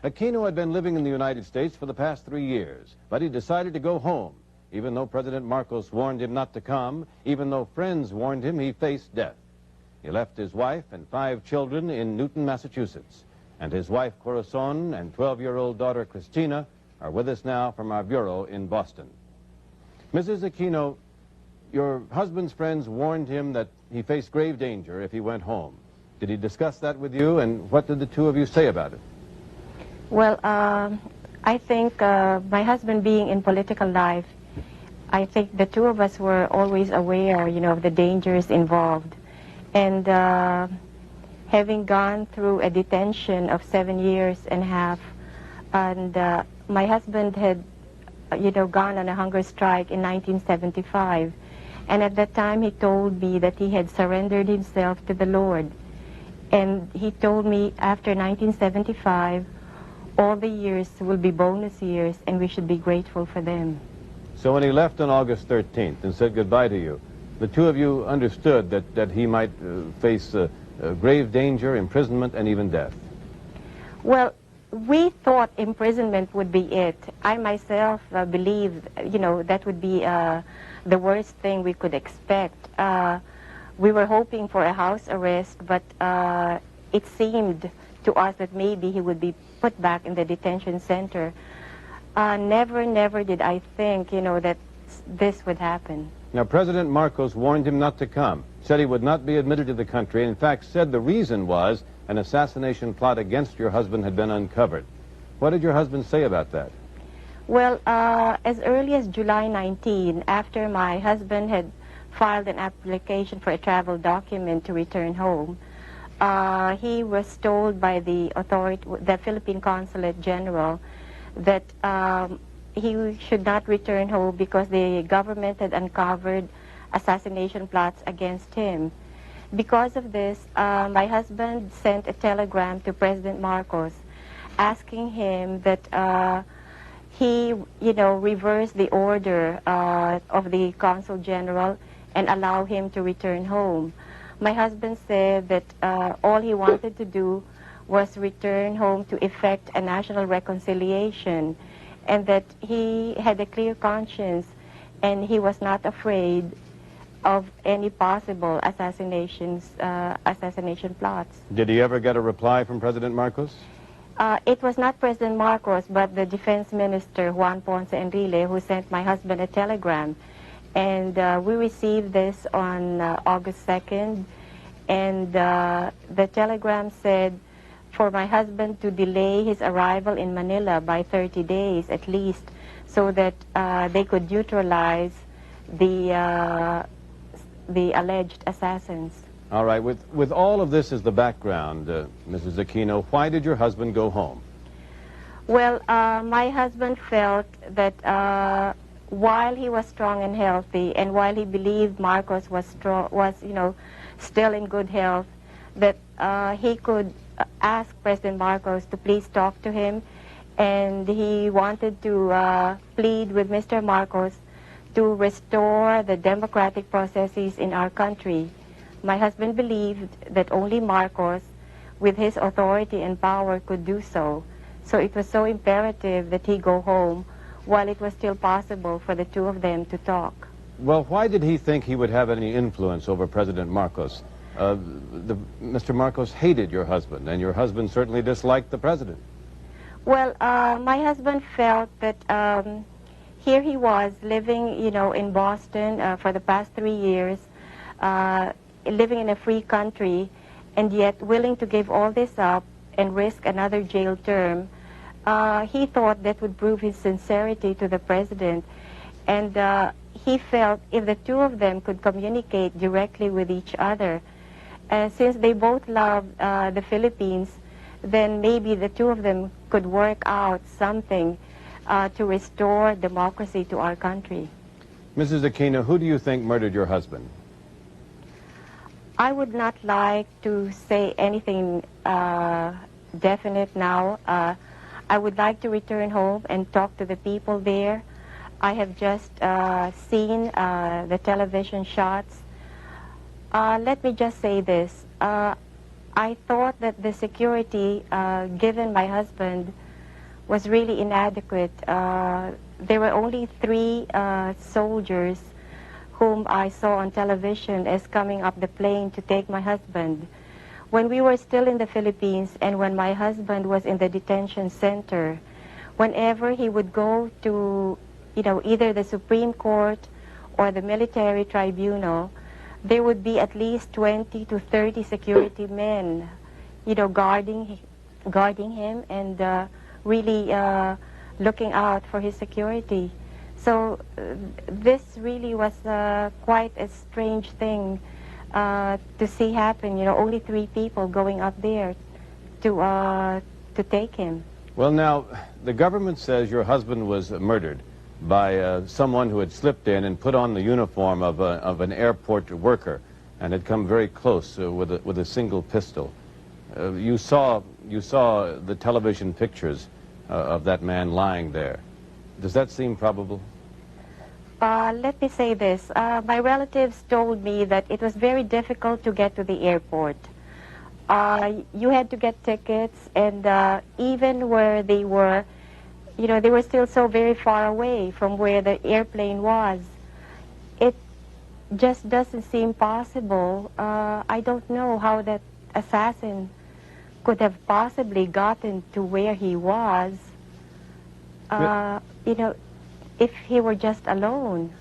Aquino had been living in the United States for the past 3 years, but he decided to go home, even though President Marcos warned him not to come, even though friends warned him he faced death. He left his wife and 5 children in Newton, Massachusetts, and his wife Corazon and 12-year-old daughter Cristina are with us now from our bureau in Boston. Mrs. Aquino, your husband's friends warned him that he faced grave danger if he went home. Did he discuss that with you, and what did the two of you say about it? Well, I think my husband being in political life, I think the two of us were always aware, of the dangers involved. And having gone through a detention of 7 years and a half, and my husband had, gone on a hunger strike in 1975. And at that time he told me that he had surrendered himself to the Lord. And he told me after 1975, all the years will be bonus years, and we should be grateful for them. So when he left on August 13th and said goodbye to you, the two of you understood that he might face grave danger, imprisonment, and even death. Well, we thought imprisonment would be it. I myself believed, that would be the worst thing we could expect. We were hoping for a house arrest, but it seemed to us that maybe he would be put back in the detention center. Never did I think, that this would happen. Now, President Marcos warned him not to come, said he would not be admitted to the country, and in fact said the reason was an assassination plot against your husband had been uncovered. What did your husband say about that? Well, as early as July 19, after my husband had filed an application for a travel document to return home, he was told by the Philippine Consulate General, that he should not return home because the government had uncovered assassination plots against him. Because of this, my husband sent a telegram to President Marcos asking him that he, reverse the order of the Consul General and allow him to return home. My husband said that all he wanted to do was return home to effect a national reconciliation, and that he had a clear conscience and he was not afraid of any possible assassination plots. Did he ever get a reply from President Marcos? It was not President Marcos, but the Defense Minister, Juan Ponce Enrile, who sent my husband a telegram. And we received this on August 2nd, and the telegram said for my husband to delay his arrival in Manila by 30 days at least, so that they could neutralize the alleged assassins. All right, with all of this as the background, Mrs. Aquino, why did your husband go home? Well, my husband felt that while he was strong and healthy, and while he believed Marcos was still in good health, that he could ask President Marcos to please talk to him, and he wanted to plead with Mr. Marcos to restore the democratic processes in our country. My husband believed that only Marcos, with his authority and power, could do so. So it was so imperative that he go home while it was still possible for the two of them to talk. Well, why did he think he would have any influence over President Marcos? Mr. Marcos hated your husband, and your husband certainly disliked the president. Well, my husband felt that here he was living, in Boston for the past 3 years, living in a free country, and yet willing to give all this up and risk another jail term. He thought that would prove his sincerity to the president, and he felt if the two of them could communicate directly with each other, since they both loved the Philippines, then maybe the two of them could work out something to restore democracy to our country. Mrs. Aquino, who do you think murdered your husband? I would not like to say anything definite now. I would like to return home and talk to the people there. I have just seen the television shots. Let me just say this. I thought that the security given my husband was really inadequate. There were only 3 soldiers whom I saw on television as coming up the plane to take my husband. When we were still in the Philippines and when my husband was in the detention center, whenever he would go to, either the Supreme Court or the military tribunal, there would be at least 20 to 30 security men, guarding him and really looking out for his security. So this really was quite a strange thing to see happen. Only 3 people going up there to take him. Well, now, the government says your husband was murdered by someone who had slipped in and put on the uniform of an airport worker and had come very close with a single pistol. You saw the television pictures of that man lying there. Does that seem probable? Let me say this. My relatives told me that it was very difficult to get to the airport. You had to get tickets, and even where they were, they were still so very far away from where the airplane was. It just doesn't seem possible. I don't know how that assassin could have possibly gotten to where he was, if he were just alone.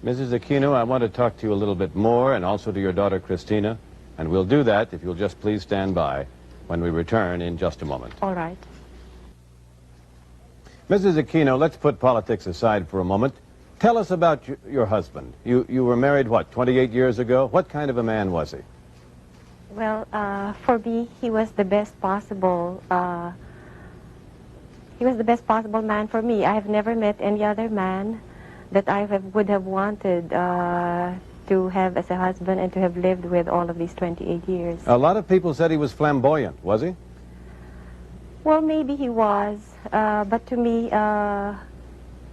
Mrs. Aquino, I want to talk to you a little bit more, and also to your daughter, Christina, and we'll do that if you'll just please stand by when we return in just a moment. All right. Mrs. Aquino, let's put politics aside for a moment. Tell us about your husband. You were married, what, 28 years ago? What kind of a man was he? Well, for me, he was the best possible. He was the best possible man for me. I have never met any other man that I would have wanted to have as a husband and to have lived with all of these 28 years. A lot of people said he was flamboyant, was he? Well, maybe he was, but to me,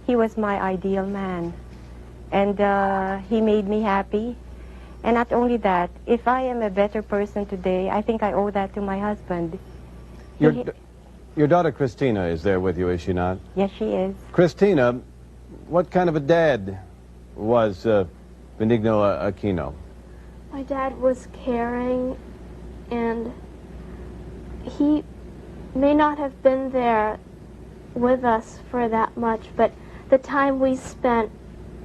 he was my ideal man. And he made me happy. And not only that, if I am a better person today, I think I owe that to my husband. Your daughter Christina is there with you, is she not? Yes, she is. Christina, what kind of a dad was Benigno Aquino? My dad was caring, and he may not have been there with us for that much, but the time we spent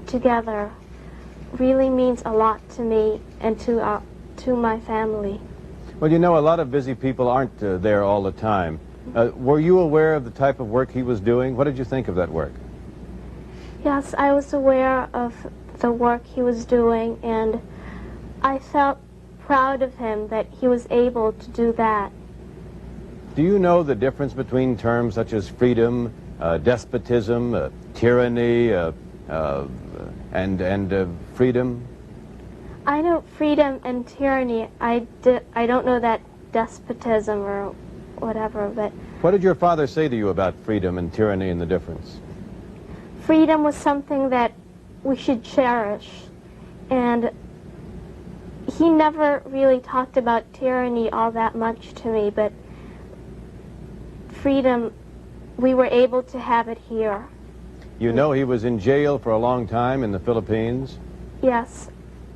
together really means a lot to me and to my family. Well, a lot of busy people aren't there all the time. Were you aware of the type of work he was doing? What did you think of that work? Yes, I was aware of the work he was doing, and I felt proud of him that he was able to do that. Do you know the difference between terms such as freedom, despotism, tyranny, and freedom? I know freedom and tyranny. I don't know that despotism or whatever, but... What did your father say to you about freedom and tyranny and the difference? Freedom was something that we should cherish, and he never really talked about tyranny all that much to me, but freedom, we were able to have it here. You know he was in jail for a long time in the Philippines? Yes,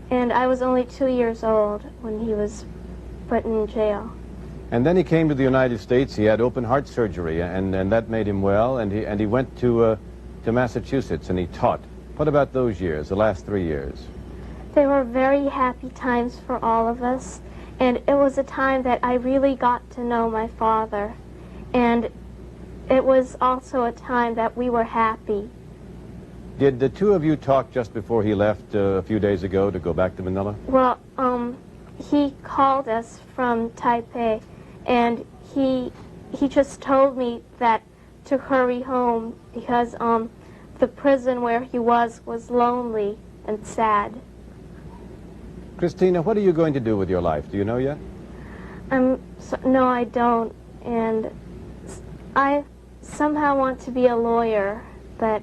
and I was only 2 years old when he was put in jail. And then he came to the United States. He had open heart surgery, and that made him well, and he went to Massachusetts, and he taught. What about those years, the last 3 years? They were very happy times for all of us, and it was a time that I really got to know my father, and it was also a time that we were happy. Did the two of you talk just before he left a few days ago to go back to Manila? Well, he called us from Taipei, and he just told me that to hurry home because the prison where he was lonely and sad. Christina, what are you going to do with your life? Do you know yet? No, I don't, and I somehow want to be a lawyer, but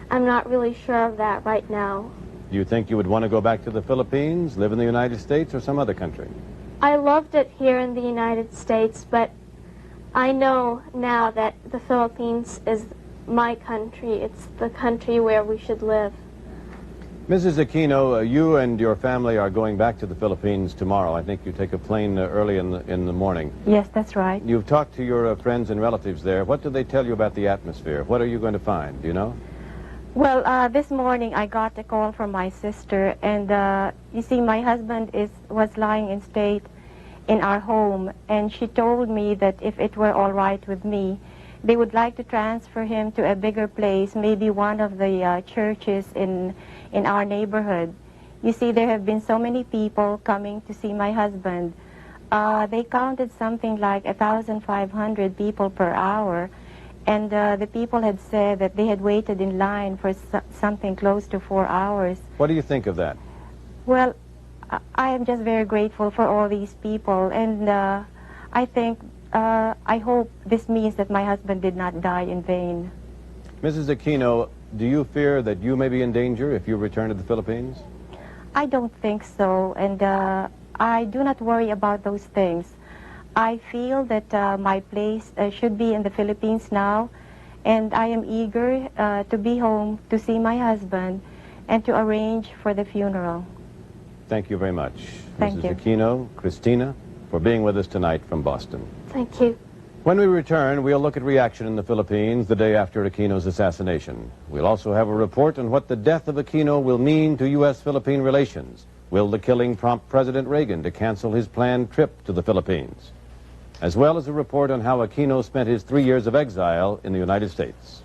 I'm not really sure of that right now. Do you think you would want to go back to the Philippines, live in the United States, or some other country? I loved it here in the United States, but I know now that the Philippines is my country. It's the country where we should live. Mrs. Aquino, you and your family are going back to the Philippines tomorrow. I think you take a plane early in the morning. Yes, that's right. You've talked to your friends and relatives there. What do they tell you about the atmosphere? What are you going to find? Do you know? Well, this morning I got a call from my sister, and you see, my husband was lying in state in our home, and she told me that if it were all right with me, they would like to transfer him to a bigger place, maybe one of the churches in our neighborhood. You see, there have been so many people coming to see my husband. They counted something like 1,500 people per hour, and the people had said that they had waited in line for something close to 4 hours. What do you think of that? Well, I am just very grateful for all these people, and I think, I hope this means that my husband did not die in vain. Mrs. Aquino, do you fear that you may be in danger if you return to the Philippines? I don't think so, and I do not worry about those things. I feel that my place should be in the Philippines now, and I am eager to be home to see my husband and to arrange for the funeral. Thank you very much, Thank Mrs. you. Aquino, Christina, for being with us tonight from Boston. Thank you. When we return, we'll look at reaction in the Philippines the day after Aquino's assassination. We'll also have a report on what the death of Aquino will mean to U.S.-Philippine relations. Will the killing prompt President Reagan to cancel his planned trip to the Philippines? As well as a report on how Aquino spent his 3 years of exile in the United States.